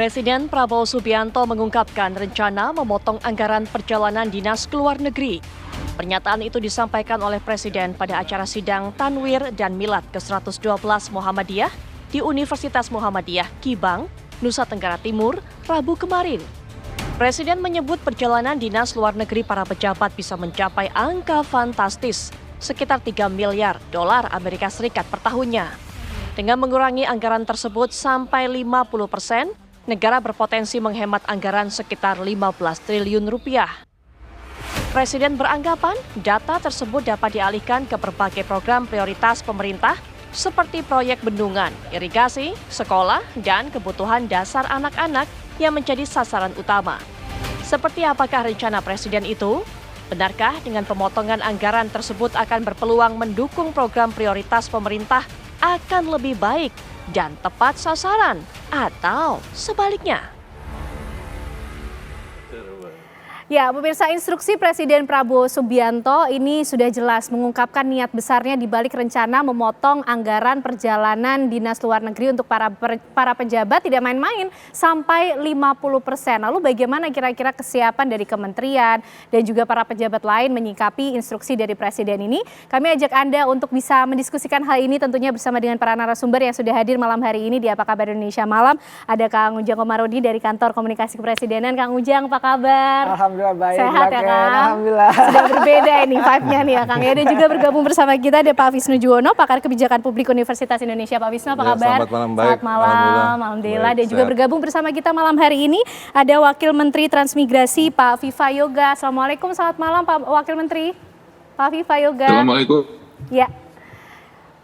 Presiden Prabowo Subianto mengungkapkan rencana memotong anggaran perjalanan dinas ke luar negeri. Pernyataan itu disampaikan oleh Presiden pada acara sidang Tanwir dan Milad ke-112 Muhammadiyah di Universitas Muhammadiyah Kibang, Nusa Tenggara Timur, Rabu kemarin. Presiden menyebut perjalanan dinas luar negeri para pejabat bisa mencapai angka fantastis, sekitar 3 miliar dolar Amerika Serikat per tahunnya. Dengan mengurangi anggaran tersebut sampai 50%, negara berpotensi menghemat anggaran sekitar 15 triliun rupiah. Presiden beranggapan data tersebut dapat dialihkan ke berbagai program prioritas pemerintah seperti proyek bendungan, irigasi, sekolah, dan kebutuhan dasar anak-anak yang menjadi sasaran utama. Seperti apakah rencana Presiden itu? Benarkah dengan pemotongan anggaran tersebut akan berpeluang mendukung program prioritas pemerintah akan lebih baik dan tepat sasaran atau sebaliknya? Ya, pemirsa, instruksi Presiden Prabowo Subianto ini sudah jelas mengungkapkan niat besarnya di balik rencana memotong anggaran perjalanan dinas luar negeri untuk para pejabat tidak main-main sampai 50%. Lalu bagaimana kira-kira kesiapan dari kementerian dan juga para pejabat lain menyikapi instruksi dari Presiden ini? Kami ajak Anda untuk bisa mendiskusikan hal ini tentunya bersama dengan para narasumber yang sudah hadir malam hari ini di Apa Kabar Indonesia Malam. Ada Kang Ujang Komarudi dari Kantor Komunikasi Kepresidenan. Kang Ujang, apa kabar? Alhamdulillah baik. Sehat ya, Kang? Alhamdulillah. Sudah berbeda ini vibe-nya nih ya, Kang. Dan juga bergabung bersama kita ada Pak Wisnu Juwono, pakar kebijakan publik Universitas Indonesia. Pak Wisnu, apa kabar? Selamat malam, baik. Selamat malam, alhamdulillah. Dan juga sehat. bergabung bersama kita malam hari ini ada Wakil Menteri Transmigrasi Pak Viva Yoga. Assalamualaikum, selamat malam Pak Wakil Menteri. Pak Viva Yoga. Assalamualaikum. Ya.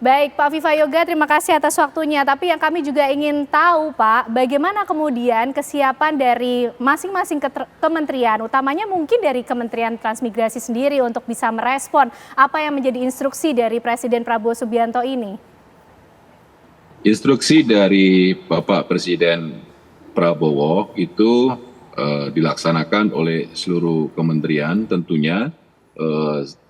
Baik, Pak Viva Yoga, terima kasih atas waktunya. Tapi yang kami juga ingin tahu, Pak, bagaimana kemudian kesiapan dari masing-masing kementerian, utamanya mungkin dari Kementerian Transmigrasi sendiri untuk bisa merespon apa yang menjadi instruksi dari Presiden Prabowo Subianto ini? Instruksi dari Bapak Presiden Prabowo itu dilaksanakan oleh seluruh kementerian. Tentunya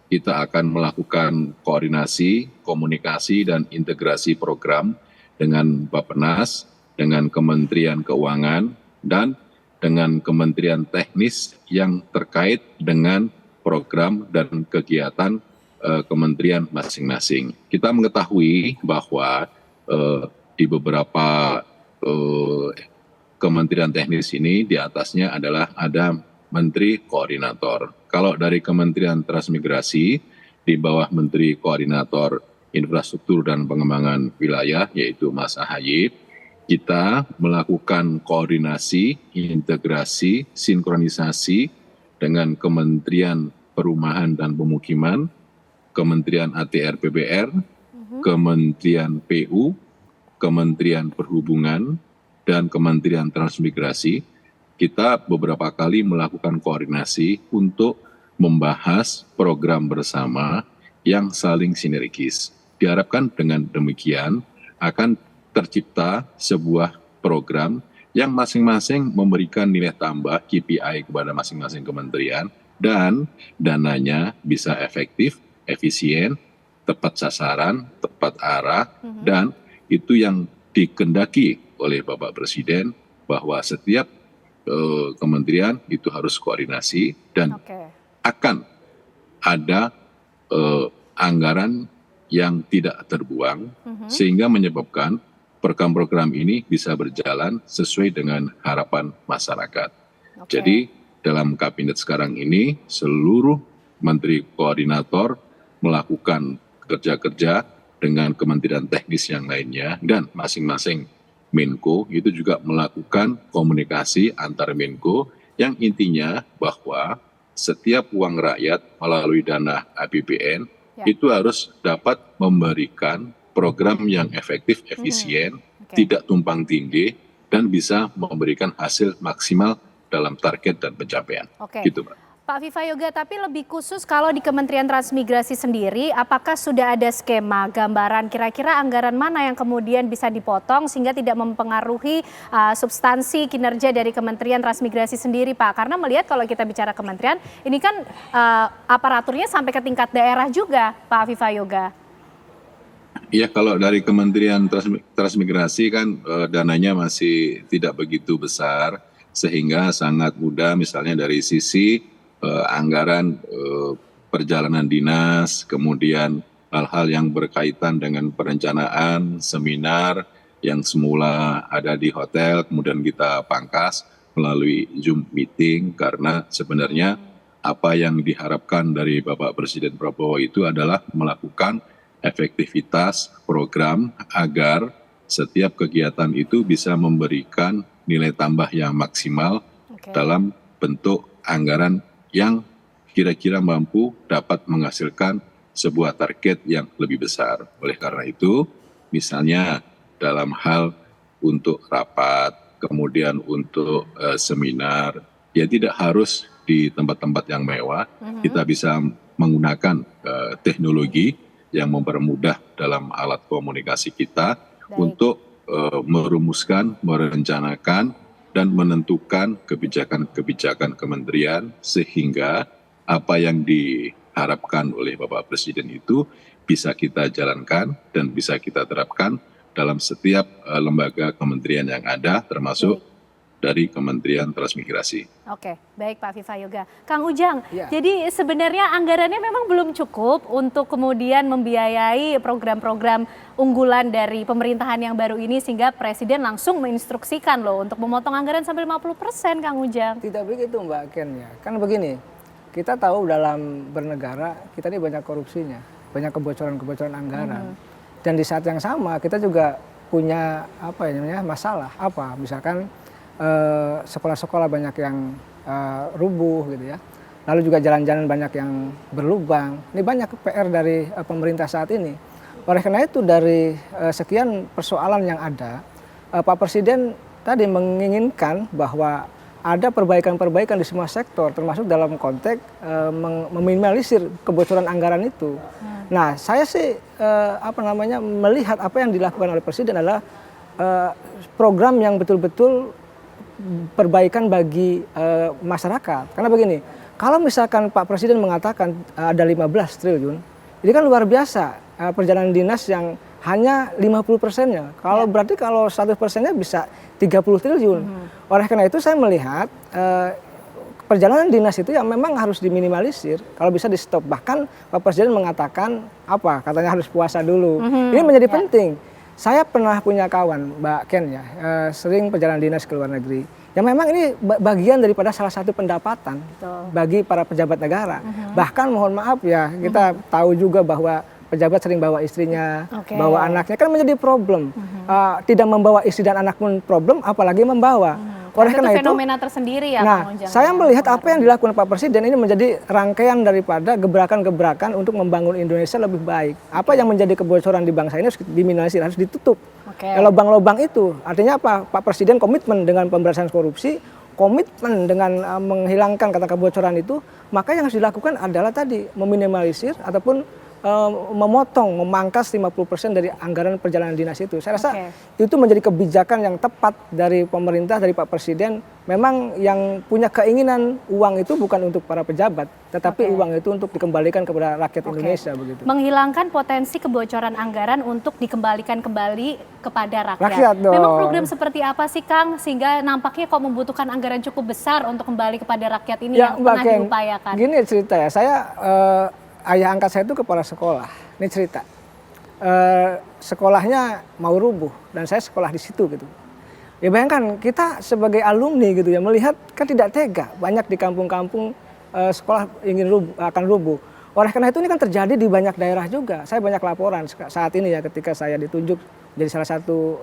kita akan melakukan koordinasi, komunikasi, dan integrasi program dengan Bappenas, dengan Kementerian Keuangan, dan dengan Kementerian Teknis yang terkait dengan program dan kegiatan kementerian masing-masing. Kita mengetahui bahwa di beberapa kementerian teknis ini di atasnya adalah ada Menteri Koordinator. Kalau dari Kementerian Transmigrasi, di bawah Menteri Koordinator Infrastruktur dan Pengembangan Wilayah, yaitu Mas AHY, kita melakukan koordinasi, integrasi, sinkronisasi dengan Kementerian Perumahan dan Pemukiman, Kementerian ATR PBR, Kementerian PU, Kementerian Perhubungan, dan Kementerian Transmigrasi. Kita beberapa kali melakukan koordinasi untuk membahas program bersama yang saling sinergis. Diharapkan dengan demikian akan tercipta sebuah program yang masing-masing memberikan nilai tambah KPI kepada masing-masing kementerian dan dananya bisa efektif, efisien, tepat sasaran, tepat arah, dan itu yang dikendaki oleh Bapak Presiden bahwa setiap kementerian itu harus koordinasi dan akan ada anggaran yang tidak terbuang sehingga menyebabkan program-program ini bisa berjalan sesuai dengan harapan masyarakat. Jadi dalam kabinet sekarang ini seluruh menteri koordinator melakukan kerja-kerja dengan kementerian teknis yang lainnya dan masing-masing Menko itu juga melakukan komunikasi antar Menko yang intinya bahwa setiap uang rakyat melalui dana APBN itu harus dapat memberikan program yang efektif, efisien, tidak tumpang tindih, dan bisa memberikan hasil maksimal dalam target dan pencapaian. Gitu, Pak. Pak Viva Yoga, tapi lebih khusus kalau di Kementerian Transmigrasi sendiri, apakah sudah ada skema, gambaran kira-kira anggaran mana yang kemudian bisa dipotong sehingga tidak mempengaruhi substansi kinerja dari Kementerian Transmigrasi sendiri, Pak? Karena melihat kalau kita bicara kementerian, ini kan aparaturnya sampai ke tingkat daerah juga, Pak Viva Yoga. Ya, kalau dari Kementerian Transmigrasi kan dananya masih tidak begitu besar, sehingga sangat mudah misalnya dari sisi anggaran perjalanan dinas, kemudian hal-hal yang berkaitan dengan perencanaan, seminar yang semula ada di hotel, kemudian kita pangkas melalui Zoom meeting, karena sebenarnya apa yang diharapkan dari Bapak Presiden Prabowo itu adalah melakukan efektivitas program agar setiap kegiatan itu bisa memberikan nilai tambah yang maksimal dalam bentuk anggaran yang kira-kira mampu dapat menghasilkan sebuah target yang lebih besar. Oleh karena itu, misalnya dalam hal untuk rapat, kemudian untuk seminar, ya tidak harus di tempat-tempat yang mewah, kita bisa menggunakan teknologi yang mempermudah dalam alat komunikasi kita untuk merumuskan, merencanakan, dan menentukan kebijakan-kebijakan kementerian sehingga apa yang diharapkan oleh Bapak Presiden itu bisa kita jalankan dan bisa kita terapkan dalam setiap lembaga kementerian yang ada, termasuk dari Kementerian Transmigrasi. Oke, baik Pak Viva Yoga. Kang Ujang, jadi sebenarnya anggarannya memang belum cukup untuk kemudian membiayai program-program unggulan dari pemerintahan yang baru ini sehingga Presiden langsung menginstruksikan loh untuk memotong anggaran sampai 50%, Kang Ujang. Tidak begitu Mbak Ken ya. Kan begini, kita tahu dalam bernegara kita ini banyak korupsinya, banyak kebocoran-kebocoran anggaran. Dan di saat yang sama kita juga punya masalah misalkan sekolah-sekolah banyak yang rubuh gitu ya. Lalu juga jalan-jalan banyak yang berlubang. Ini banyak PR dari pemerintah saat ini. Oleh karena itu dari sekian persoalan yang ada, Pak Presiden tadi menginginkan bahwa ada perbaikan-perbaikan di semua sektor, termasuk dalam konteks meminimalisir kebocoran anggaran itu. Nah, saya sih melihat apa yang dilakukan oleh Presiden adalah program yang betul-betul perbaikan bagi masyarakat. Karena begini, kalau misalkan Pak Presiden mengatakan ada 15 triliun, ini kan luar biasa perjalanan dinas yang hanya 50%-nya. Berarti kalau 100%-nya bisa 30 triliun. Oleh karena itu saya melihat perjalanan dinas itu yang memang harus diminimalisir, kalau bisa di stop. Bahkan Pak Presiden mengatakan katanya harus puasa dulu. Ini menjadi penting. Saya pernah punya kawan, Mbak Ken ya, sering perjalanan dinas ke luar negeri. Ya memang ini bagian daripada salah satu pendapatan bagi para pejabat negara. Bahkan mohon maaf ya, kita tahu juga bahwa pejabat sering bawa istrinya, bawa anaknya, kan menjadi problem. Tidak membawa istri dan anak pun problem, apalagi membawa. Oleh karena itu fenomena tersendiri ya. Nah, saya melihat apa yang dilakukan Pak Presiden ini menjadi rangkaian daripada gebrakan-gebrakan untuk membangun Indonesia lebih baik. Apa yang menjadi kebocoran di bangsa ini harus diminimalisir, harus ditutup. Lubang-lubang itu artinya apa? Pak Presiden komitmen dengan pemberantasan korupsi, komitmen dengan menghilangkan kata kebocoran itu, maka yang harus dilakukan adalah tadi meminimalisir ataupun memangkas 50% dari anggaran perjalanan dinas itu. Saya rasa itu menjadi kebijakan yang tepat dari pemerintah, dari Pak Presiden. Memang yang punya keinginan uang itu bukan untuk para pejabat, tetapi uang itu untuk dikembalikan kepada rakyat Indonesia begitu. Menghilangkan potensi kebocoran anggaran untuk dikembalikan kembali kepada rakyat. Memang program seperti apa sih Kang sehingga nampaknya kok membutuhkan anggaran cukup besar untuk kembali kepada rakyat ini yang pernah diupayakan? Gini cerita ya, saya ayah angkat saya itu kepala sekolah. Ini cerita. Sekolahnya mau rubuh dan saya sekolah di situ gitu. Ya bayangkan kita sebagai alumni gitu ya melihat kan tidak tega, banyak di kampung-kampung sekolah akan rubuh. Oleh karena itu ini kan terjadi di banyak daerah juga. Saya banyak laporan saat ini ya ketika saya ditunjuk jadi salah satu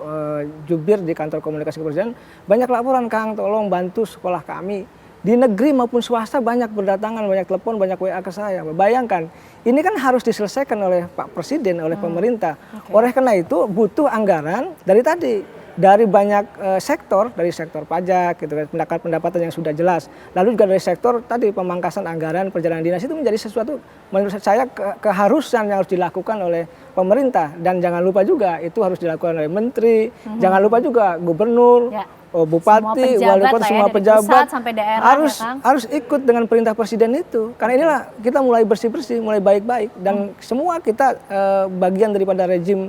jubir di kantor komunikasi kepresidenan, banyak laporan Kang, tolong bantu sekolah kami. Di negeri maupun swasta banyak berdatangan, banyak telepon, banyak WA ke saya. Bayangkan, ini kan harus diselesaikan oleh Pak Presiden, oleh pemerintah. Oleh karena itu butuh anggaran dari banyak sektor, dari sektor pajak, gitu kan, pendapatan yang sudah jelas. Lalu juga dari sektor tadi pemangkasan anggaran perjalanan dinas itu menjadi sesuatu menurut saya keharusan yang harus dilakukan oleh pemerintah. Dan jangan lupa juga itu harus dilakukan oleh menteri, jangan lupa juga gubernur. bupati, Semua wali pejabat kota, lah ya, semua dari pejabat pusat sampai daerah, harus ya, Kang? harus ikut dengan perintah presiden itu. Karena inilah kita mulai bersih-bersih, mulai baik-baik, dan semua kita bagian daripada rejim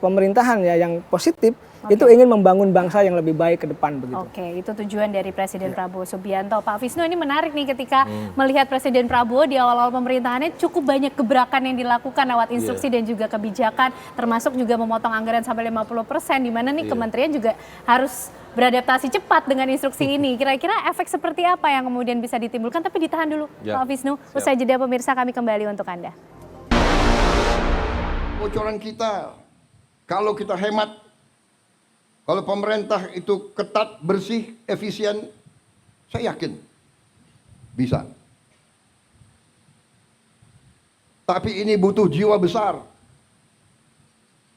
pemerintahan ya yang positif. Itu ingin membangun bangsa yang lebih baik ke depan begitu. Oke, itu tujuan dari Presiden Prabowo Subianto. Pak Wisnu, ini menarik nih ketika melihat Presiden Prabowo di awal-awal pemerintahannya cukup banyak gebrakan yang dilakukan lewat instruksi dan juga kebijakan, termasuk juga memotong anggaran sampai 50%, di mana nih kementerian juga harus beradaptasi cepat dengan instruksi ini. Kira-kira efek seperti apa yang kemudian bisa ditimbulkan? Tapi ditahan dulu, Pak Wisnu. Usai jeda pemirsa, kami kembali untuk Anda. Bocoran kita, kalau kita hemat, kalau pemerintah itu ketat, bersih, efisien, saya yakin bisa. Tapi ini butuh jiwa besar.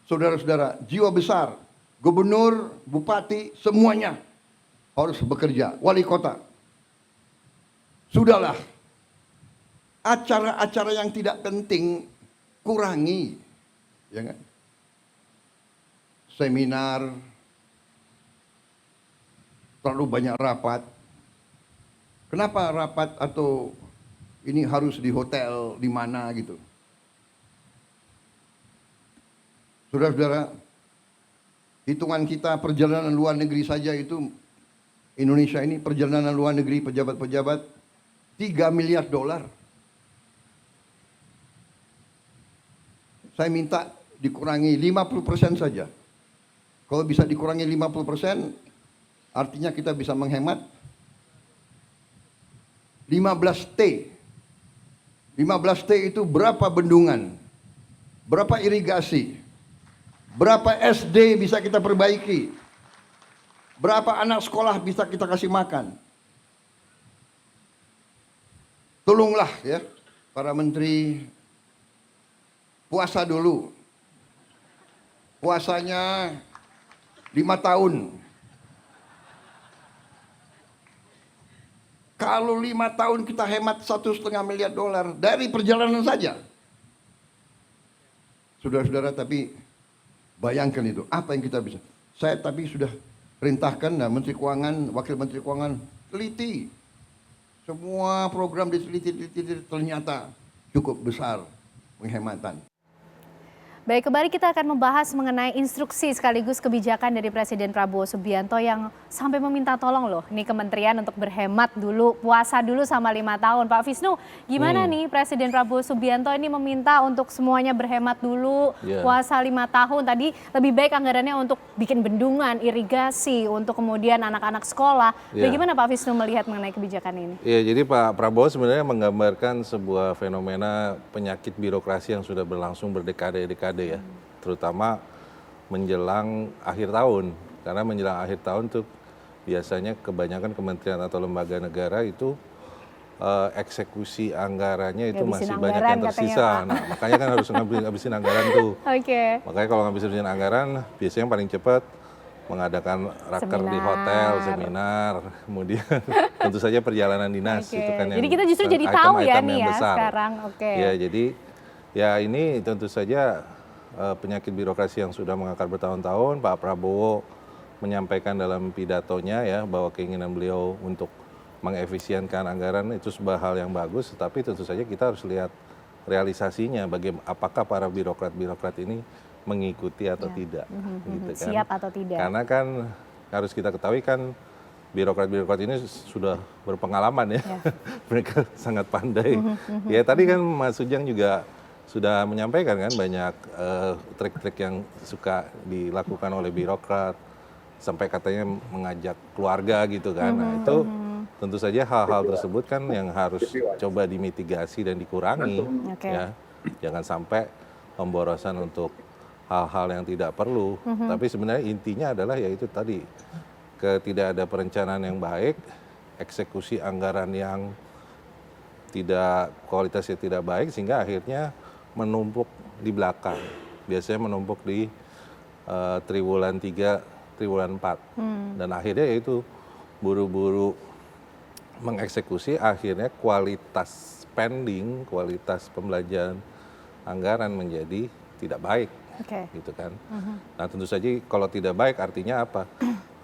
Saudara-saudara, jiwa besar. Gubernur, bupati, semuanya harus bekerja. Wali kota. Sudahlah. Acara-acara yang tidak penting kurangi. Ya kan? Seminar, terlalu banyak rapat. Kenapa rapat atau ini harus di hotel di mana gitu? Saudara-saudara, hitungan kita perjalanan luar negeri saja itu Indonesia ini perjalanan luar negeri pejabat-pejabat $3 miliar. Saya minta dikurangi 50% saja. Kalau bisa dikurangi 50%, artinya kita bisa menghemat 15T. 15T itu berapa bendungan, berapa irigasi, berapa SD bisa kita perbaiki, berapa anak sekolah bisa kita kasih makan. Tolonglah ya para menteri, puasa dulu. Puasanya 5 tahun. Kalau 5 tahun kita hemat $1,5 miliar dari perjalanan saja. Saudara-saudara, tapi bayangkan itu, apa yang kita bisa. Saya tapi sudah perintahkan Menteri Keuangan, Wakil Menteri Keuangan, teliti. Semua program diteliti, ternyata cukup besar penghematan. Baik, kembali kita akan membahas mengenai instruksi sekaligus kebijakan dari Presiden Prabowo Subianto yang sampai meminta tolong loh nih kementerian untuk berhemat dulu, puasa dulu sama 5 tahun. Pak Wisnu, gimana nih Presiden Prabowo Subianto ini meminta untuk semuanya berhemat dulu, puasa 5 tahun. Tadi lebih baik anggarannya untuk bikin bendungan, irigasi, untuk kemudian anak-anak sekolah. Bagaimana Pak Wisnu melihat mengenai kebijakan ini? Iya, jadi Pak Prabowo sebenarnya menggambarkan sebuah fenomena penyakit birokrasi yang sudah berlangsung berdekade-dekade ya, terutama menjelang akhir tahun. Karena menjelang akhir tahun tuh biasanya kebanyakan kementerian atau lembaga negara itu eksekusi anggarannya itu masih banyak yang tersisa. Nah, makanya kan harus ngabisin anggaran tuh. Makanya kalau ngabisin anggaran biasanya yang paling cepat mengadakan raker di hotel, seminar, kemudian tentu saja perjalanan dinas itu kan yang jadi kita justru jadi tahu ya nih ya besar. Sekarang. Ya, jadi ya ini tentu saja penyakit birokrasi yang sudah mengakar bertahun-tahun. Pak Prabowo menyampaikan dalam pidatonya ya bahwa keinginan beliau untuk mengefisienkan anggaran itu sebuah hal yang bagus, tetapi tentu saja kita harus lihat realisasinya, apakah para birokrat-birokrat ini mengikuti atau tidak, gitu kan? Siap atau tidak? Karena kan harus kita ketahui kan birokrat-birokrat ini sudah berpengalaman ya, mereka sangat pandai. Ya tadi kan Mas Ujang juga sudah menyampaikan kan banyak trik-trik yang suka dilakukan oleh birokrat, sampai katanya mengajak keluarga gitu kan. Nah itu tentu saja hal-hal tersebut kan yang harus coba dimitigasi dan dikurangi, ya. Jangan sampai pemborosan untuk hal-hal yang tidak perlu. Tapi sebenarnya intinya adalah yaitu tadi, tidak ada perencanaan yang baik, eksekusi anggaran yang tidak kualitasnya tidak baik, sehingga akhirnya menumpuk di belakang. Biasanya menumpuk di triwulan 3, triwulan 4. Dan akhirnya yaitu buru-buru mengeksekusi, akhirnya kualitas spending, kualitas pembelanjaan anggaran menjadi tidak baik. Gitu kan. Nah tentu saja kalau tidak baik artinya apa?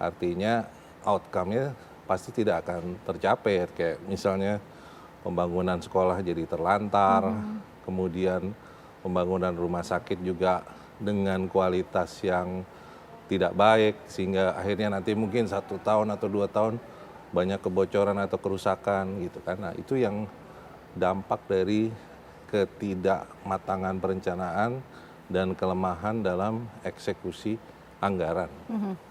artinya outcome-nya pasti tidak akan tercapai. Kayak misalnya pembangunan sekolah jadi terlantar, kemudian pembangunan rumah sakit juga dengan kualitas yang tidak baik, sehingga akhirnya nanti mungkin 1 tahun atau 2 tahun banyak kebocoran atau kerusakan gitu kan. Nah itu yang dampak dari ketidakmatangan perencanaan dan kelemahan dalam eksekusi anggaran.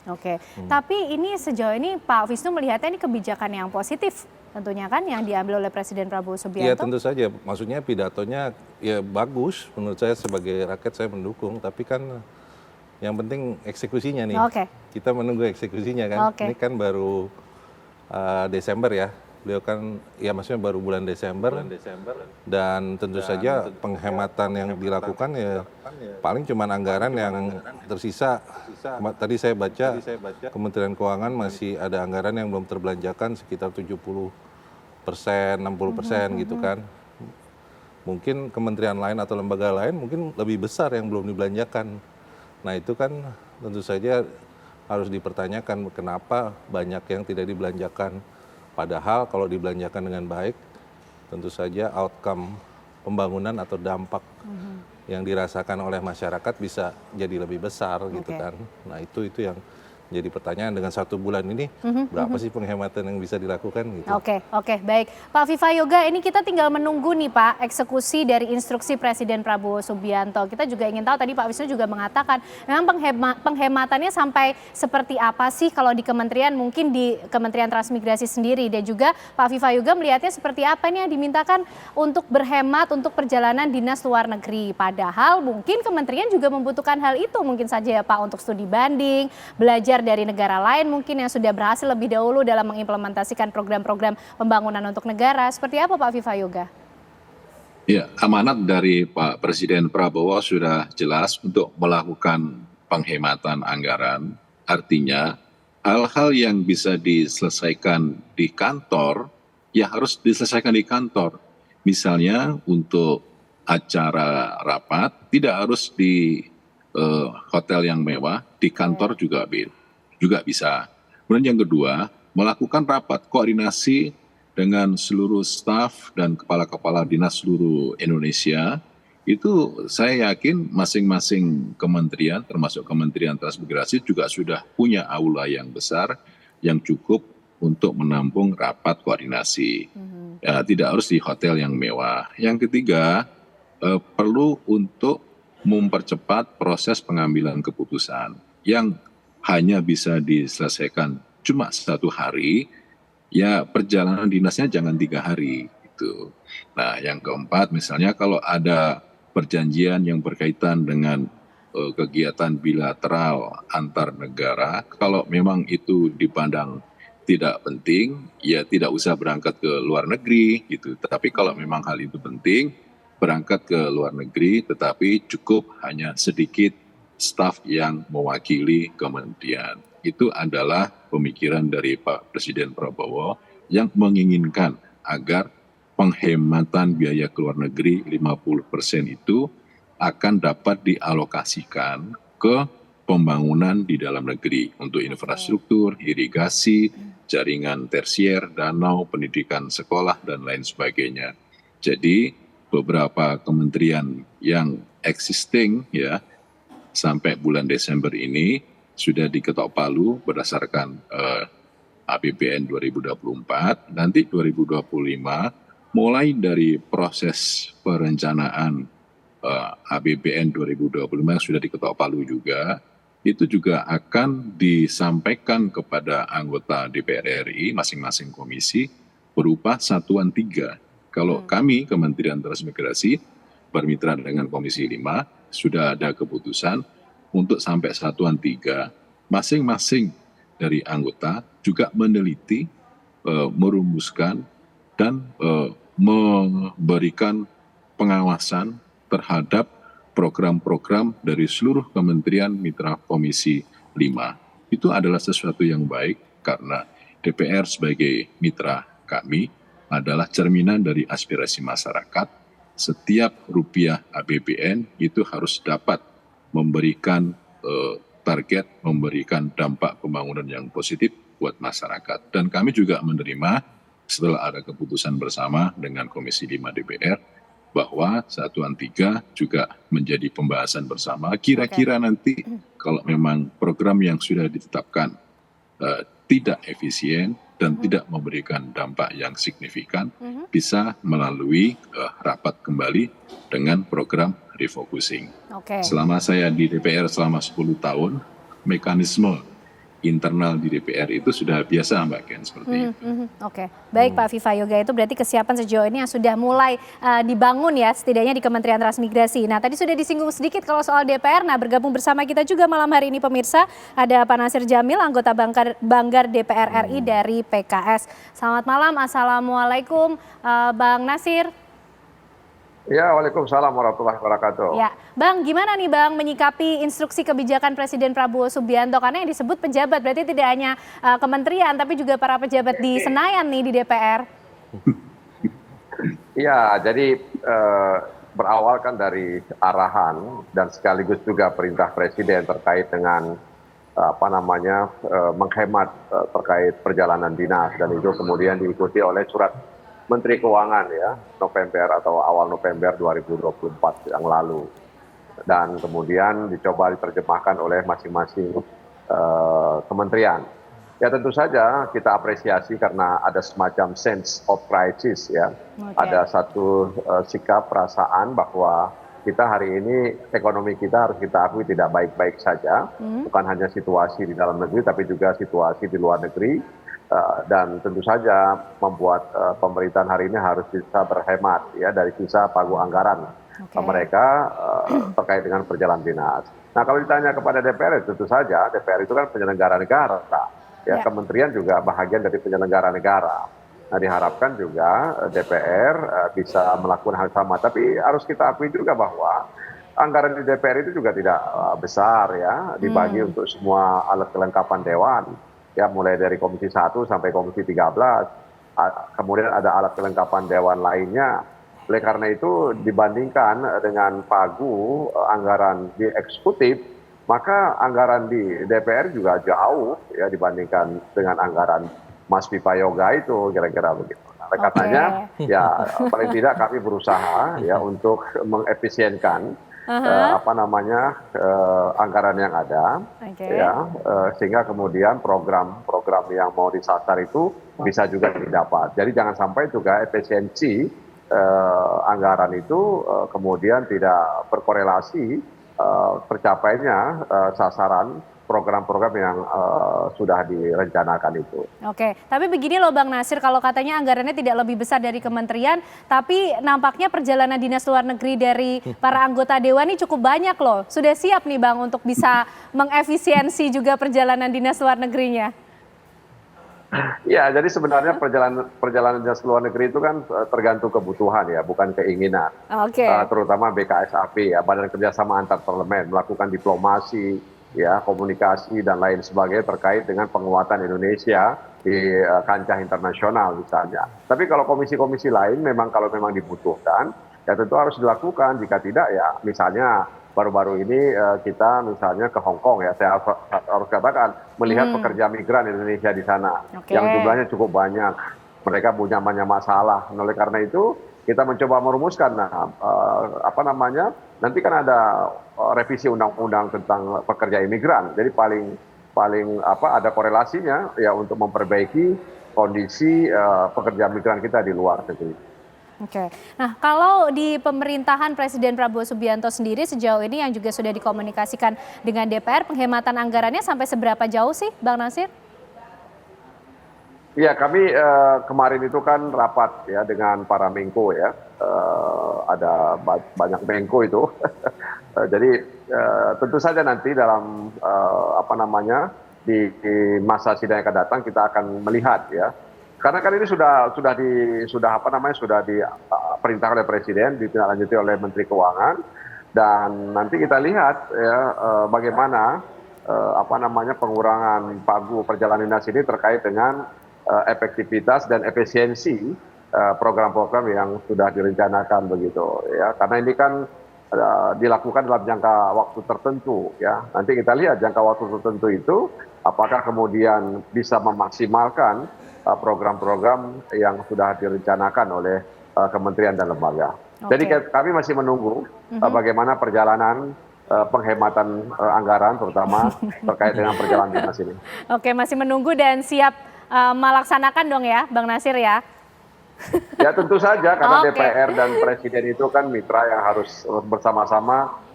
Oke. Tapi ini sejauh ini Pak Wisnu melihatnya ini kebijakan yang positif tentunya kan yang diambil oleh Presiden Prabowo Ya Subianto? tentu saja, maksudnya pidatonya ya bagus, menurut saya sebagai rakyat saya mendukung, tapi kan yang penting eksekusinya nih. Oke. Kita menunggu eksekusinya kan. Oke. Ini kan baru Desember ya. Beliau kan ya maksudnya baru bulan Desember. Dan tentu saja penghematan yang dilakukan ya paling cuma anggaran yang tersisa. Tadi saya baca Kementerian Keuangan masih ada anggaran yang belum terbelanjakan sekitar 70%, 60% gitu kan. Mungkin kementerian lain atau lembaga lain mungkin lebih besar yang belum dibelanjakan. Nah itu kan tentu saja harus dipertanyakan kenapa banyak yang tidak dibelanjakan. Padahal kalau dibelanjakan dengan baik, tentu saja outcome pembangunan atau dampak yang dirasakan oleh masyarakat bisa jadi lebih besar gitu kan. Nah itu yang jadi pertanyaan dengan 1 bulan ini berapa sih penghematan yang bisa dilakukan gitu. Oke, baik. Pak Viva Yoga, ini kita tinggal menunggu nih Pak eksekusi dari instruksi Presiden Prabowo Subianto. Kita juga ingin tahu, tadi Pak Wisnu juga mengatakan memang penghematannya sampai seperti apa sih kalau di kementerian, mungkin di Kementerian Transmigrasi sendiri, dan juga Pak Viva Yoga melihatnya seperti apa nih yang dimintakan untuk berhemat untuk perjalanan dinas luar negeri. Padahal mungkin kementerian juga membutuhkan hal itu mungkin saja ya Pak, untuk studi banding, belajar dari negara lain mungkin yang sudah berhasil lebih dahulu dalam mengimplementasikan program-program pembangunan untuk negara. Seperti apa Pak Viva Yoga? Ya, amanat dari Pak Presiden Prabowo sudah jelas untuk melakukan penghematan anggaran. Artinya hal-hal yang bisa diselesaikan di kantor, ya harus diselesaikan di kantor. Misalnya untuk acara rapat tidak harus di hotel yang mewah, di kantor juga bisa. Kemudian yang kedua, melakukan rapat koordinasi dengan seluruh staf dan kepala-kepala dinas seluruh Indonesia. Itu saya yakin masing-masing kementerian, termasuk Kementerian Transmigrasi, juga sudah punya aula yang besar yang cukup untuk menampung rapat koordinasi. Ya, tidak harus di hotel yang mewah. Yang ketiga, perlu untuk mempercepat proses pengambilan keputusan yang hanya bisa diselesaikan cuma 1 hari, ya perjalanan dinasnya jangan 3 hari gitu. Nah yang keempat, misalnya kalau ada perjanjian yang berkaitan dengan kegiatan bilateral antar negara, kalau memang itu dipandang tidak penting, ya tidak usah berangkat ke luar negeri gitu. Tapi kalau memang hal itu penting, berangkat ke luar negeri, tetapi cukup hanya sedikit staf yang mewakili kementerian. Itu adalah pemikiran dari Pak Presiden Prabowo yang menginginkan agar penghematan biaya ke luar negeri 50% itu akan dapat dialokasikan ke pembangunan di dalam negeri untuk infrastruktur, irigasi, jaringan tersier, danau, pendidikan sekolah, dan lain sebagainya. Jadi beberapa kementerian yang existing ya sampai bulan Desember ini sudah diketok palu berdasarkan APBN 2024. Nanti 2025 mulai dari proses perencanaan APBN 2025 yang sudah diketok palu juga, itu juga akan disampaikan kepada anggota DPR RI masing-masing komisi berupa satuan 3. Kalau kami Kementerian Transmigrasi bermitra dengan Komisi 5 sudah ada keputusan untuk sampai satuan 3, masing-masing dari anggota juga meneliti, merumuskan, dan memberikan pengawasan terhadap program-program dari seluruh kementerian mitra Komisi 5. Itu adalah sesuatu yang baik karena DPR sebagai mitra kami adalah cerminan dari aspirasi masyarakat. Setiap rupiah APBN itu harus dapat memberikan target memberikan dampak pembangunan yang positif buat masyarakat. Dan kami juga menerima setelah ada keputusan bersama dengan Komisi 5 DPR bahwa Satuan 3 juga menjadi pembahasan bersama. Kira-kira nanti kalau memang program yang sudah ditetapkan tidak efisien dan tidak memberikan dampak yang signifikan, bisa melalui rapat kembali dengan program refocusing. Selama saya di DPR selama 10 tahun, mekanisme internal di DPR itu sudah biasa Mbak Ken seperti itu. Baik Pak Viva Yoga, itu berarti kesiapan sejauh ini yang sudah mulai dibangun ya setidaknya di Kementerian Transmigrasi. Nah tadi sudah disinggung sedikit kalau soal DPR, nah bergabung bersama kita juga malam hari ini pemirsa ada Pak Nasir Jamil, anggota Banggar DPR RI dari PKS. Selamat malam, Assalamualaikum Bang Nasir. Ya, waalaikumsalam warahmatullahi wabarakatuh. Ya, Bang, gimana nih Bang menyikapi instruksi kebijakan Presiden Prabowo Subianto? Karena yang disebut pejabat berarti tidak hanya kementerian, tapi juga para pejabat di Senayan nih di DPR. Ya, jadi berawal kan dari arahan dan sekaligus juga perintah Presiden terkait dengan menghemat terkait perjalanan dinas, dan itu kemudian diikuti oleh surat Menteri Keuangan ya, November atau awal November 2024 yang lalu. Dan kemudian dicoba diterjemahkan oleh masing-masing kementerian. Ya tentu saja kita apresiasi karena ada semacam sense of crisis ya. Ada satu sikap perasaan bahwa kita hari ini ekonomi kita harus kita akui tidak baik-baik saja. Bukan hanya situasi di dalam negeri tapi juga situasi di luar negeri. Dan tentu saja membuat pemerintahan hari ini harus bisa berhemat ya dari sisa pagu anggaran mereka terkait dengan perjalanan dinas. Nah kalau ditanya kepada DPR, tentu saja DPR itu kan penyelenggara negara, ya kementerian juga bahagian dari penyelenggara negara. Nah diharapkan juga DPR bisa melakukan hal sama, tapi harus kita akui juga bahwa anggaran di DPR itu juga tidak besar ya, dibagi untuk semua alat kelengkapan dewan. Ya mulai dari Komisi 1 sampai Komisi 13, kemudian ada alat kelengkapan dewan lainnya. Oleh karena itu dibandingkan dengan pagu anggaran di eksekutif, maka anggaran di DPR juga jauh ya dibandingkan dengan anggaran Mas Viva Yoga itu, kira-kira begitu. Nah, karenanya ya paling tidak kami berusaha ya untuk mengefisienkan anggaran yang ada, ya sehingga kemudian program-program yang mau disasar itu bisa juga didapat. Jadi jangan sampai juga efisiensi anggaran itu kemudian tidak berkorelasi tercapainya sasaran program-program yang sudah direncanakan itu. Oke, tapi begini loh Bang Nasir, kalau katanya anggarannya tidak lebih besar dari kementerian, tapi nampaknya perjalanan dinas luar negeri dari para anggota dewan ini cukup banyak loh. Sudah siap nih Bang untuk bisa mengefisiensi juga perjalanan dinas luar negerinya? Ya, jadi sebenarnya perjalanan dinas luar negeri itu kan tergantung kebutuhan ya, bukan keinginan. Terutama BKSAP ya, Badan Kerjasama Antar Parlemen, melakukan diplomasi, ya komunikasi dan lain sebagainya terkait dengan penguatan Indonesia di kancah internasional misalnya. Tapi kalau komisi-komisi lain memang kalau memang dibutuhkan ya tentu harus dilakukan. Jika tidak ya misalnya baru-baru ini kita misalnya ke Hong Kong ya, saya harus katakan melihat pekerja migran Indonesia di sana yang jumlahnya cukup banyak. Mereka punya banyak masalah. Oleh karena itu kita mencoba merumuskan nanti kan ada revisi undang-undang tentang pekerja imigran. Jadi paling ada korelasinya ya untuk memperbaiki kondisi pekerja migran kita di luar negeri. Nah kalau di pemerintahan Presiden Prabowo Subianto sendiri sejauh ini yang juga sudah dikomunikasikan dengan DPR, penghematan anggarannya sampai seberapa jauh sih Bang Nasir? Ya kami kemarin itu kan rapat ya dengan para Menko ya, ada banyak Menko itu. Jadi tentu saja nanti dalam di masa sidang yang akan datang kita akan melihat ya. Karena kan ini sudah diperintahkan oleh Presiden, ditindaklanjuti oleh Menteri Keuangan, dan nanti kita lihat ya bagaimana pengurangan pagu perjalanan dinas ini terkait dengan efektivitas dan efisiensi program-program yang sudah direncanakan begitu ya. Karena ini kan dilakukan dalam jangka waktu tertentu ya. Nanti kita lihat jangka waktu tertentu itu apakah kemudian bisa memaksimalkan program-program yang sudah direncanakan oleh kementerian dan lembaga. Jadi kami masih menunggu bagaimana perjalanan penghematan anggaran terutama terkait dengan perjalanan dinas ini. Oke, masih menunggu dan siap melaksanakan dong ya, Bang Nasir ya? Ya tentu saja karena DPR dan Presiden itu kan mitra yang harus bersama-sama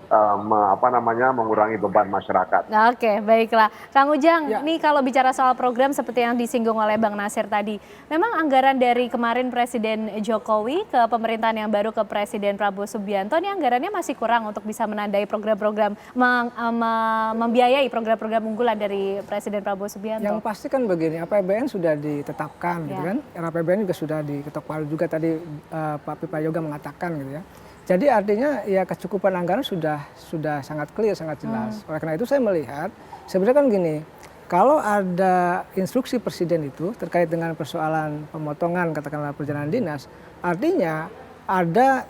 mengurangi beban masyarakat. Oke, baiklah. Kang Ujang, ini kalau bicara soal program seperti yang disinggung oleh Bang Nasir tadi, memang anggaran dari kemarin Presiden Jokowi ke pemerintahan yang baru ke Presiden Prabowo Subianto, ini anggarannya masih kurang untuk bisa menandai program-program, membiayai program-program unggulan dari Presiden Prabowo Subianto. Yang pasti kan begini, APBN sudah ditetapkan gitu kan, RAPBN juga sudah diketok palu juga tadi Pak Pipa Yoga mengatakan gitu ya. Jadi artinya ya kecukupan anggaran sudah sangat clear, sangat jelas. Oleh karena itu saya melihat sebenarnya kan gini, kalau ada instruksi presiden itu terkait dengan persoalan pemotongan katakanlah perjalanan dinas, artinya ada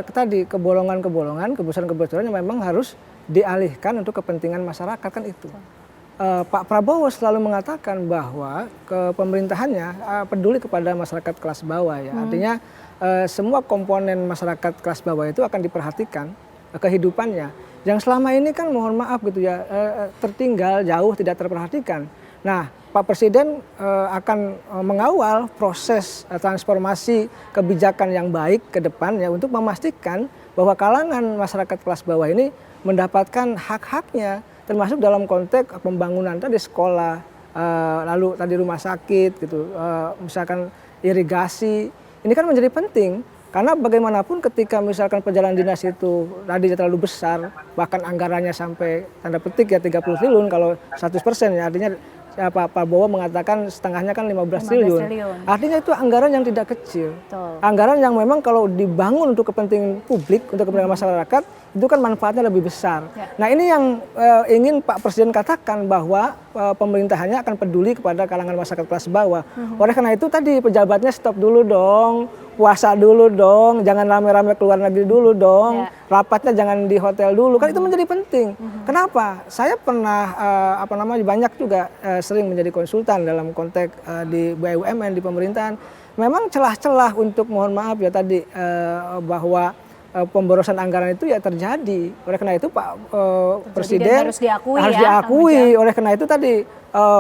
tadi kebolongan-kebolongan, kebocoran-kebocoran yang memang harus dialihkan untuk kepentingan masyarakat kan itu. Pak Prabowo selalu mengatakan bahwa pemerintahannya peduli kepada masyarakat kelas bawah ya. Artinya semua komponen masyarakat kelas bawah itu akan diperhatikan kehidupannya. Yang selama ini kan mohon maaf gitu ya tertinggal jauh tidak terperhatikan. Nah, Pak Presiden akan mengawal proses transformasi kebijakan yang baik ke depannya untuk memastikan bahwa kalangan masyarakat kelas bawah ini mendapatkan hak-haknya termasuk dalam konteks pembangunan tadi sekolah, lalu tadi rumah sakit gitu, misalkan irigasi. Ini kan menjadi penting karena bagaimanapun ketika misalkan perjalanan dinas itu tadi terlalu besar, bahkan anggarannya sampai tanda petik ya 30 triliun kalau 100% ya, artinya Pak Prabowo mengatakan setengahnya kan 15 triliun. Artinya itu anggaran yang tidak kecil. Betul. Anggaran yang memang kalau dibangun untuk kepentingan publik, untuk kepentingan masyarakat, itu kan manfaatnya lebih besar. Ya. Nah ini yang ingin Pak Presiden katakan bahwa pemerintahannya akan peduli kepada kalangan masyarakat kelas bawah. Oleh karena itu tadi pejabatnya stop dulu dong, puasa dulu dong, jangan rame-rame keluar negeri dulu dong, rapatnya jangan di hotel dulu, kan itu menjadi penting. Kenapa? Saya pernah banyak juga sering menjadi konsultan dalam konteks di BUMN di pemerintahan. Memang celah-celah untuk mohon maaf ya tadi bahwa pemborosan anggaran itu ya terjadi. Oleh karena itu Pak Presiden harus diakui. Oleh karena itu tadi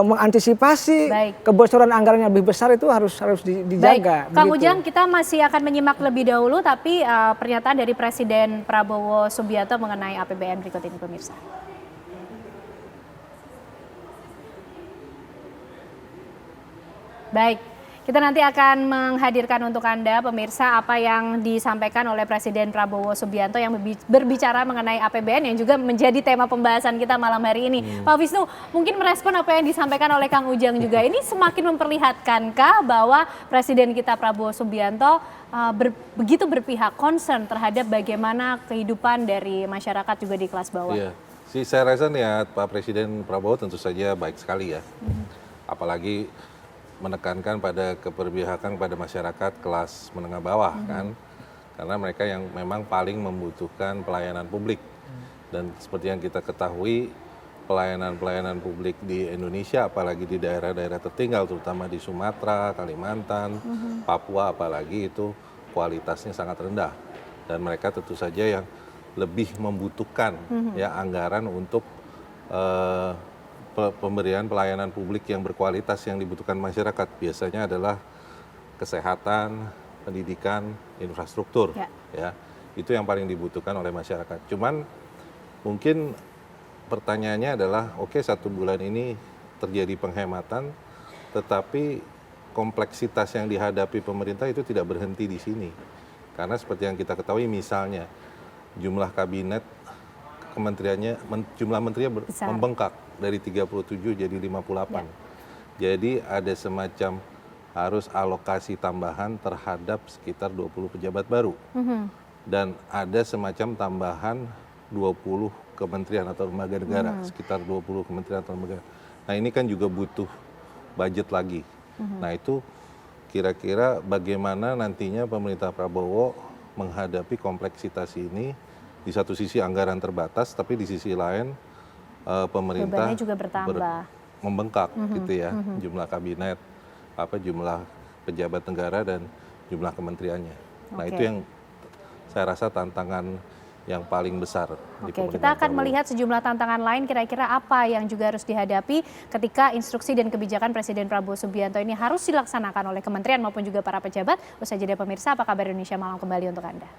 mengantisipasi kebocoran anggaran yang lebih besar itu harus dijaga. Baik. Kang Ujang, kita masih akan menyimak lebih dahulu tapi pernyataan dari Presiden Prabowo Subianto mengenai APBN berikut ini pemirsa. Baik, kita nanti akan menghadirkan untuk Anda pemirsa apa yang disampaikan oleh Presiden Prabowo Subianto yang berbicara mengenai APBN yang juga menjadi tema pembahasan kita malam hari ini. Pak Wisnu, mungkin merespon apa yang disampaikan oleh Kang Ujang juga. Ini semakin memperlihatkankah bahwa Presiden kita Prabowo Subianto begitu berpihak, concern terhadap bagaimana kehidupan dari masyarakat juga di kelas bawah? Iya, sih saya rasa niat Pak Presiden Prabowo tentu saja baik sekali ya. Apalagi menekankan pada keberpihakan pada masyarakat kelas menengah bawah kan, karena mereka yang memang paling membutuhkan pelayanan publik. Dan seperti yang kita ketahui pelayanan publik di Indonesia apalagi di daerah-daerah tertinggal terutama di Sumatera, Kalimantan, Papua apalagi itu kualitasnya sangat rendah dan mereka tentu saja yang lebih membutuhkan ya anggaran untuk pemberian pelayanan publik yang berkualitas yang dibutuhkan masyarakat biasanya adalah kesehatan, pendidikan, infrastruktur ya. Itu yang paling dibutuhkan oleh masyarakat. Cuman mungkin pertanyaannya adalah oke, 1 bulan ini terjadi penghematan tetapi kompleksitas yang dihadapi pemerintah itu tidak berhenti di sini. Karena seperti yang kita ketahui misalnya jumlah kabinet kementeriannya jumlah menterinya membengkak dari 37 jadi 58. Jadi ada semacam harus alokasi tambahan terhadap sekitar 20 pejabat baru. Dan ada semacam tambahan 20 kementerian atau lembaga negara, sekitar 20 kementerian atau lembaga. Nah, ini kan juga butuh budget lagi. Nah, itu kira-kira bagaimana nantinya pemerintah Prabowo menghadapi kompleksitas ini di satu sisi anggaran terbatas, tapi di sisi lain pemerintah bebannya juga bertambah. membengkak gitu ya, jumlah kabinet, jumlah pejabat negara dan jumlah kementeriannya. Nah itu yang saya rasa tantangan yang paling besar. Oke, kita akan melihat sejumlah tantangan lain kira-kira apa yang juga harus dihadapi ketika instruksi dan kebijakan Presiden Prabowo Subianto ini harus dilaksanakan oleh kementerian maupun juga para pejabat. Usai jeda pemirsa, apa kabar Indonesia Malam kembali untuk Anda.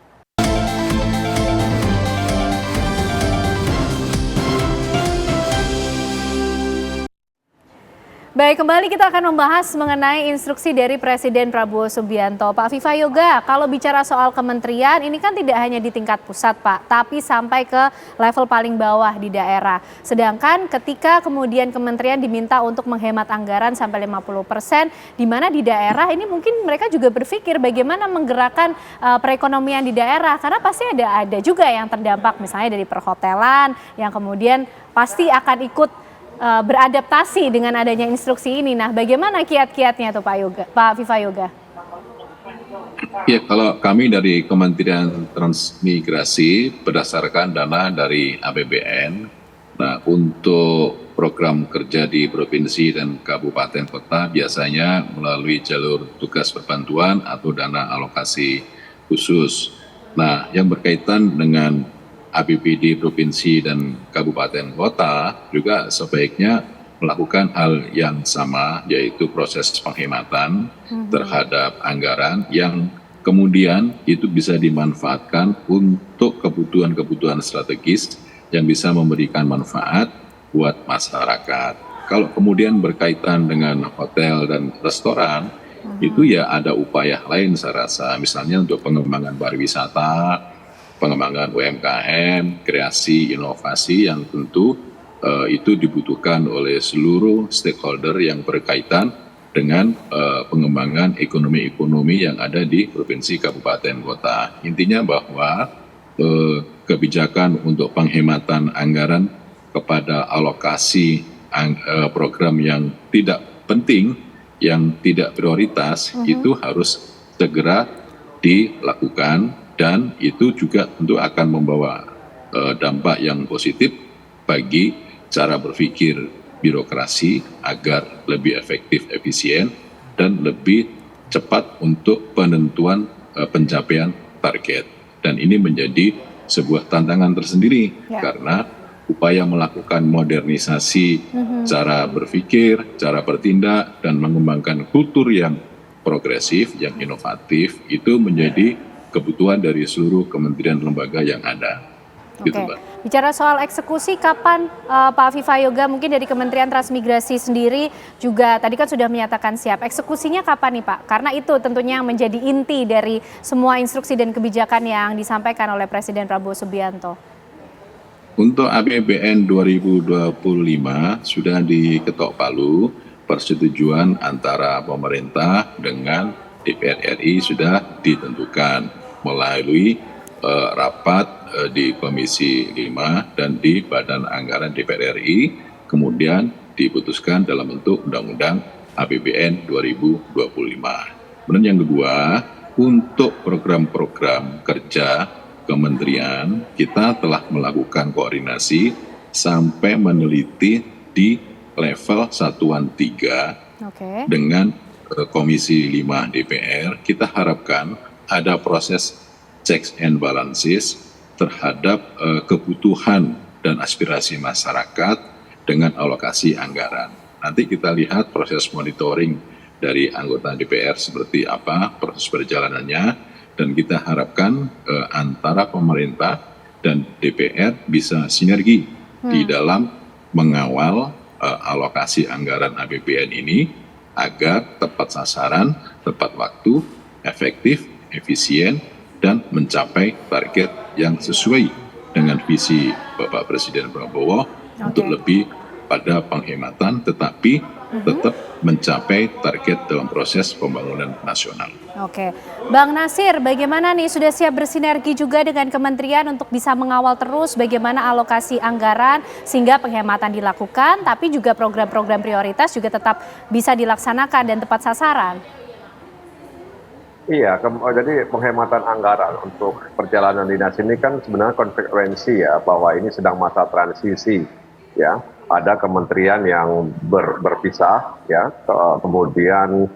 Baik, kembali kita akan membahas mengenai instruksi dari Presiden Prabowo Subianto. Pak Viva Yoga, kalau bicara soal kementerian, ini kan tidak hanya di tingkat pusat, Pak, tapi sampai ke level paling bawah di daerah. Sedangkan ketika kemudian kementerian diminta untuk menghemat anggaran sampai 50%, di mana di daerah ini mungkin mereka juga berpikir bagaimana menggerakkan perekonomian di daerah, karena pasti ada juga yang terdampak, misalnya dari perhotelan, yang kemudian pasti akan ikut beradaptasi dengan adanya instruksi ini. Nah, bagaimana kiat-kiatnya tuh Pak Viva Yoga? Ya, kalau kami dari Kementerian Transmigrasi berdasarkan dana dari APBN, nah untuk program kerja di provinsi dan kabupaten kota biasanya melalui jalur tugas perbantuan atau dana alokasi khusus. Nah, yang berkaitan dengan APBD provinsi dan kabupaten kota juga sebaiknya melakukan hal yang sama, yaitu proses penghematan terhadap anggaran yang kemudian itu bisa dimanfaatkan untuk kebutuhan-kebutuhan strategis yang bisa memberikan manfaat buat masyarakat. Kalau kemudian berkaitan dengan hotel dan restoran, itu ya ada upaya lain saya rasa, misalnya untuk pengembangan pariwisata, pengembangan UMKM, kreasi, inovasi yang tentu itu dibutuhkan oleh seluruh stakeholder yang berkaitan dengan pengembangan ekonomi-ekonomi yang ada di provinsi, kabupaten, kota. Intinya bahwa kebijakan untuk penghematan anggaran kepada alokasi program yang tidak penting, yang tidak prioritas, itu harus segera dilakukan. Dan itu juga tentu akan membawa dampak yang positif bagi cara berpikir birokrasi agar lebih efektif, efisien, dan lebih cepat untuk penentuan pencapaian target. Dan ini menjadi sebuah tantangan tersendiri karena upaya melakukan modernisasi cara berpikir, cara bertindak, dan mengembangkan kultur yang progresif, yang inovatif, itu menjadi kebutuhan dari seluruh kementerian lembaga yang ada. Gitu, Mbak. Bicara soal eksekusi, kapan Pak Viva Yoga mungkin dari Kementerian Transmigrasi sendiri juga tadi kan sudah menyatakan siap. Eksekusinya kapan nih Pak? Karena itu tentunya menjadi inti dari semua instruksi dan kebijakan yang disampaikan oleh Presiden Prabowo Subianto. Untuk APBN 2025 sudah diketok palu persetujuan antara pemerintah dengan DPR RI sudah ditentukan melalui rapat di Komisi 5 dan di Badan Anggaran DPR RI, kemudian diputuskan dalam bentuk Undang-Undang APBN 2025. Kemudian yang kedua, untuk program-program kerja kementerian, kita telah melakukan koordinasi sampai meneliti di level satuan 3 dengan Komisi 5 DPR. Kita harapkan ada proses checks and balances terhadap kebutuhan dan aspirasi masyarakat dengan alokasi anggaran. Nanti kita lihat proses monitoring dari anggota DPR seperti apa proses perjalanannya, dan kita harapkan antara pemerintah dan DPR bisa sinergi di dalam mengawal alokasi anggaran APBN ini agar tepat sasaran, tepat waktu, efektif, efisien, dan mencapai target yang sesuai dengan visi Bapak Presiden Prabowo untuk lebih pada penghematan tetapi tetap mencapai target dalam proses pembangunan nasional. Oke, Bang Nasir, bagaimana nih sudah siap bersinergi juga dengan kementerian untuk bisa mengawal terus bagaimana alokasi anggaran sehingga penghematan dilakukan, tapi juga program-program prioritas juga tetap bisa dilaksanakan dan tepat sasaran? Iya, jadi penghematan anggaran untuk perjalanan dinas ini kan sebenarnya konsekuensi ya bahwa ini sedang masa transisi ya. Ada kementerian yang berpisah ya, kemudian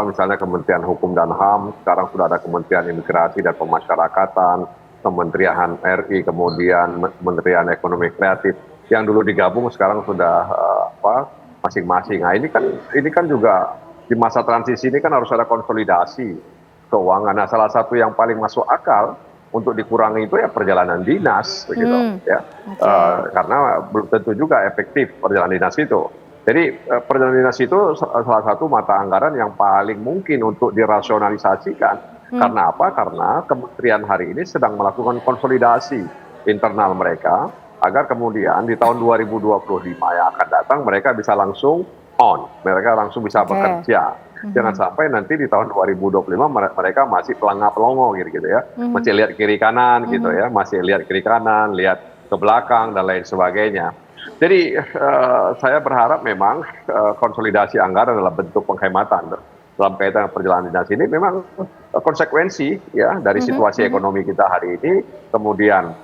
misalnya Kementerian Hukum dan HAM, sekarang sudah ada Kementerian Imigrasi dan Pemasyarakatan, Kementerian RI, kemudian Kementerian Ekonomi Kreatif yang dulu digabung sekarang sudah masing-masing. Nah, ini kan juga di masa transisi ini kan harus ada konsolidasi keuangan. Nah, salah satu yang paling masuk akal untuk dikurangi itu ya perjalanan dinas, begitu ya. Karena belum tentu juga efektif perjalanan dinas itu. Jadi perjalanan dinas itu salah satu mata anggaran yang paling mungkin untuk dirasionalisasikan. Karena apa? Karena kementerian hari ini sedang melakukan konsolidasi internal mereka agar kemudian di tahun 2025 yang akan datang mereka bisa langsung mereka langsung bisa bekerja. Jangan sampai nanti di tahun 2025 mereka masih pelongo gitu ya. Masih lihat kiri kanan gitu ya, masih lihat kiri kanan, lihat ke belakang dan lain sebagainya. Jadi saya berharap memang konsolidasi anggaran dalam bentuk penghematan dalam kaitan perjalanan dinas ini memang konsekuensi ya dari situasi ekonomi kita hari ini, kemudian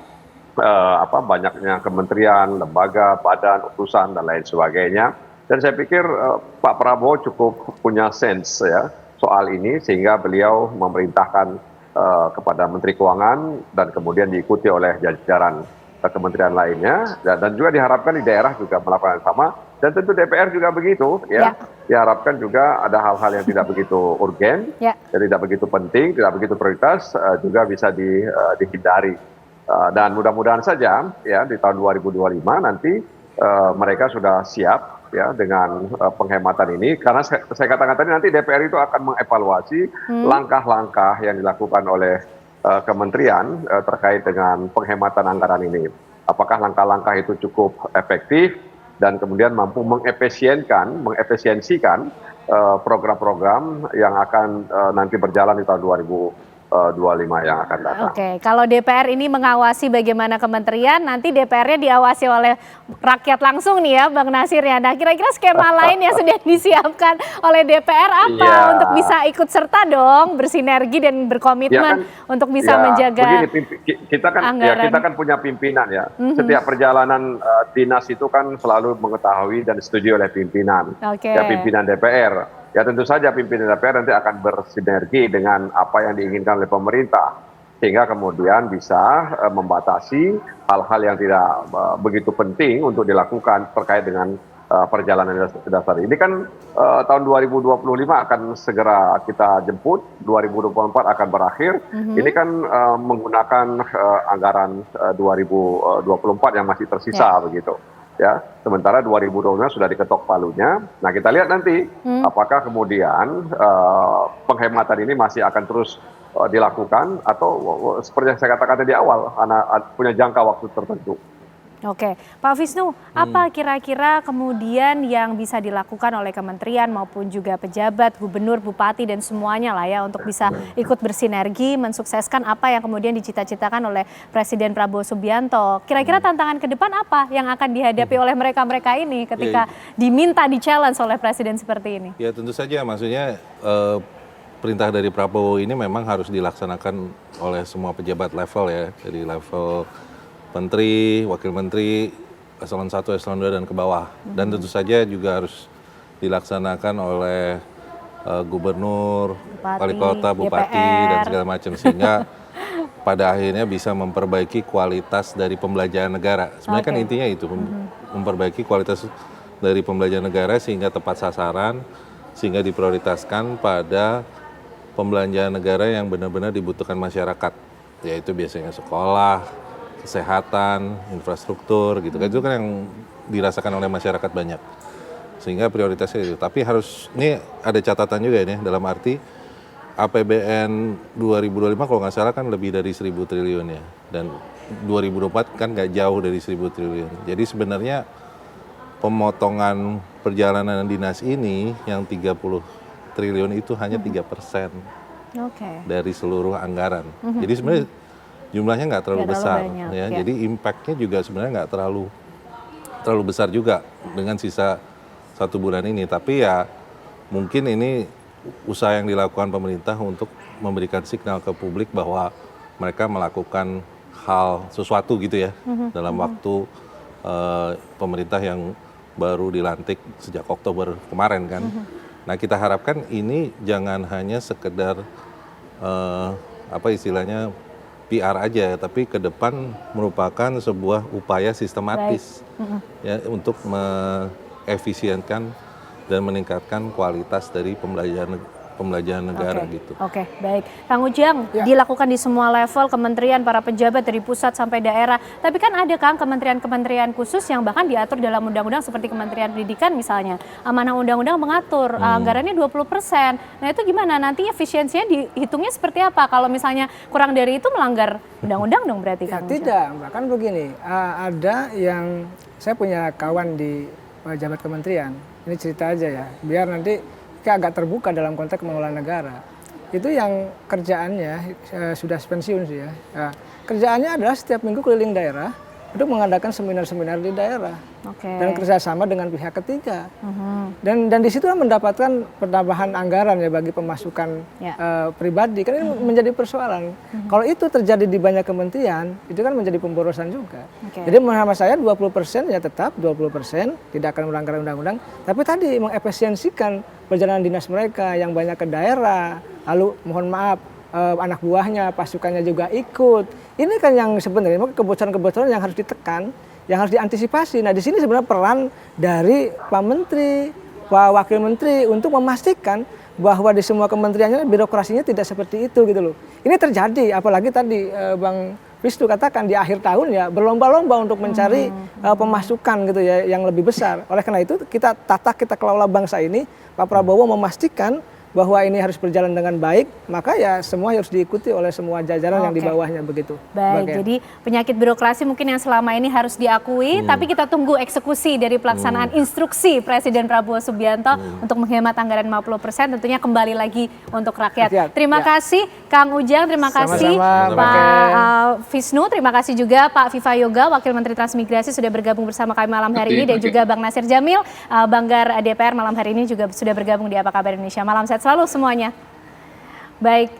banyaknya kementerian, lembaga, badan, utusan dan lain sebagainya. Dan saya pikir Pak Prabowo cukup punya sense ya soal ini sehingga beliau memerintahkan kepada Menteri Keuangan dan kemudian diikuti oleh jajaran kementerian lainnya dan juga diharapkan di daerah juga melakukan yang sama dan tentu DPR juga begitu ya. Diharapkan juga ada hal-hal yang tidak begitu urgen, tidak begitu penting, tidak begitu prioritas juga bisa dihindari. Dan mudah-mudahan saja ya di tahun 2025 nanti mereka sudah siap ya dengan penghematan ini karena saya katakan tadi nanti DPR itu akan mengevaluasi langkah-langkah yang dilakukan oleh kementerian terkait dengan penghematan anggaran ini. Apakah langkah-langkah itu cukup efektif dan kemudian mampu mengefisiensikan program-program yang akan nanti berjalan di tahun 2025 yang akan datang. Oke, kalau DPR ini mengawasi bagaimana kementerian, nanti DPR-nya diawasi oleh rakyat langsung nih ya, Bang Nasir ya. Nah, kira-kira skema lain yang sudah disiapkan oleh DPR apa untuk bisa ikut serta dong, bersinergi dan berkomitmen untuk bisa menjaga anggaran. Kita kan punya pimpinan ya. Setiap perjalanan dinas itu kan selalu mengetahui dan disetujui oleh pimpinan, ya pimpinan DPR. Ya tentu saja pimpinan DPR nanti akan bersinergi dengan apa yang diinginkan oleh pemerintah. Sehingga kemudian bisa membatasi hal-hal yang tidak begitu penting untuk dilakukan terkait dengan perjalanan dasar. Ini kan tahun 2025 akan segera kita jemput, 2024 akan berakhir. Ini kan menggunakan anggaran 2024 yang masih tersisa begitu. Ya, sementara 2025 sudah diketok palunya. Nah, kita lihat nanti apakah kemudian penghematan ini masih akan terus dilakukan atau seperti yang saya katakan di awal, punya jangka waktu tertentu. Oke, Pak Wisnu, apa kira-kira kemudian yang bisa dilakukan oleh kementerian maupun juga pejabat, gubernur, bupati dan semuanya lah ya untuk bisa ikut bersinergi mensukseskan apa yang kemudian dicita-citakan oleh Presiden Prabowo Subianto. Kira-kira tantangan ke depan apa yang akan dihadapi oleh mereka-mereka ini ketika diminta di-challenge oleh Presiden seperti ini? Ya tentu saja, maksudnya perintah dari Prabowo ini memang harus dilaksanakan oleh semua pejabat level ya, dari level menteri, wakil menteri, eselon 1, eselon 2 dan ke bawah. Dan tentu saja juga harus dilaksanakan oleh gubernur, wali kota, bupati, DPR, dan segala macam. Sehingga pada akhirnya bisa memperbaiki kualitas dari pembelanjaan negara. Sebenarnya kan intinya itu, memperbaiki kualitas dari pembelanjaan negara sehingga tepat sasaran, sehingga diprioritaskan pada pembelanjaan negara yang benar-benar dibutuhkan masyarakat. Yaitu biasanya sekolah, kesehatan, infrastruktur gitu kan, itu kan yang dirasakan oleh masyarakat banyak, sehingga prioritasnya itu. Tapi harus, ini ada catatan juga ini dalam arti APBN 2025 kalau nggak salah kan lebih dari 1.000 triliun ya, dan 2024 kan nggak jauh dari 1.000 triliun. Jadi sebenarnya pemotongan perjalanan dinas ini yang 30 triliun itu hanya 3% dari seluruh anggaran. Jadi sebenarnya jumlahnya nggak terlalu besar, ya. Jadi impact-nya juga sebenarnya nggak terlalu besar juga dengan sisa 1 bulan ini. Tapi ya mungkin ini usaha yang dilakukan pemerintah untuk memberikan signal ke publik bahwa mereka melakukan hal sesuatu gitu ya dalam waktu pemerintah yang baru dilantik sejak Oktober kemarin kan. Nah kita harapkan ini jangan hanya sekedar apa istilahnya PR aja, tapi ke depan merupakan sebuah upaya sistematis ya untuk mengefisienkan dan meningkatkan kualitas dari pembelajaran negara gitu. Oke, baik. Kang Ujang, dilakukan di semua level kementerian, para pejabat dari pusat sampai daerah. Tapi kan ada Kang kementerian-kementerian khusus yang bahkan diatur dalam undang-undang seperti Kementerian Pendidikan misalnya. Amanah undang-undang mengatur anggarannya 20%. Nah itu gimana? Nanti efisiensinya dihitungnya seperti apa? Kalau misalnya kurang dari itu melanggar undang-undang dong berarti Kang Ujang? Tidak, bahkan begini, ada yang saya punya kawan di pejabat kementerian. Ini cerita aja ya, biar nanti agak terbuka dalam konteks pengelolaan negara. Itu yang kerjaannya sudah pensiun sih ya. Kerjaannya adalah setiap minggu keliling daerah untuk mengadakan seminar-seminar di daerah dan kerjasama dengan pihak ketiga. Dan di situ mendapatkan penambahan anggaran ya bagi pemasukan pribadi. Kan ini menjadi persoalan. Kalau itu terjadi di banyak kementerian, itu kan menjadi pemborosan juga. Jadi menurut saya 20% ya tetap 20%, tidak akan melanggar undang-undang. Tapi tadi mengefisiensikan perjalanan dinas mereka yang banyak ke daerah. Lalu mohon maaf, anak buahnya, pasukannya juga ikut. Ini kan yang sebenarnya kebocoran-kebocoran yang harus ditekan, yang harus diantisipasi. Nah di sini sebenarnya peran dari Pak Menteri, Pak Wakil Menteri untuk memastikan bahwa di semua kementeriannya birokrasinya tidak seperti itu gitu loh. Ini terjadi, apalagi tadi Bang Wisnu katakan di akhir tahun ya berlomba-lomba untuk mencari pemasukan gitu ya yang lebih besar. Oleh karena itu kita kelola bangsa ini, Pak Prabowo memastikan bahwa ini harus berjalan dengan baik, maka ya semua harus diikuti oleh semua jajaran yang di bawahnya begitu. Baik, jadi penyakit birokrasi mungkin yang selama ini harus diakui, tapi kita tunggu eksekusi dari pelaksanaan instruksi Presiden Prabowo Subianto untuk menghemat anggaran 50%, tentunya kembali lagi untuk rakyat. Terima kasih Kang Ujang, terima kasih Pak Wisnu, terima kasih juga Pak Viva Yoga, Wakil Menteri Transmigrasi sudah bergabung bersama kami malam hari ini, dan juga Bang Nasir Jamil, Banggar DPR malam hari ini juga sudah bergabung di Apa Kabar Indonesia. Malam sehat selalu semuanya. Baik.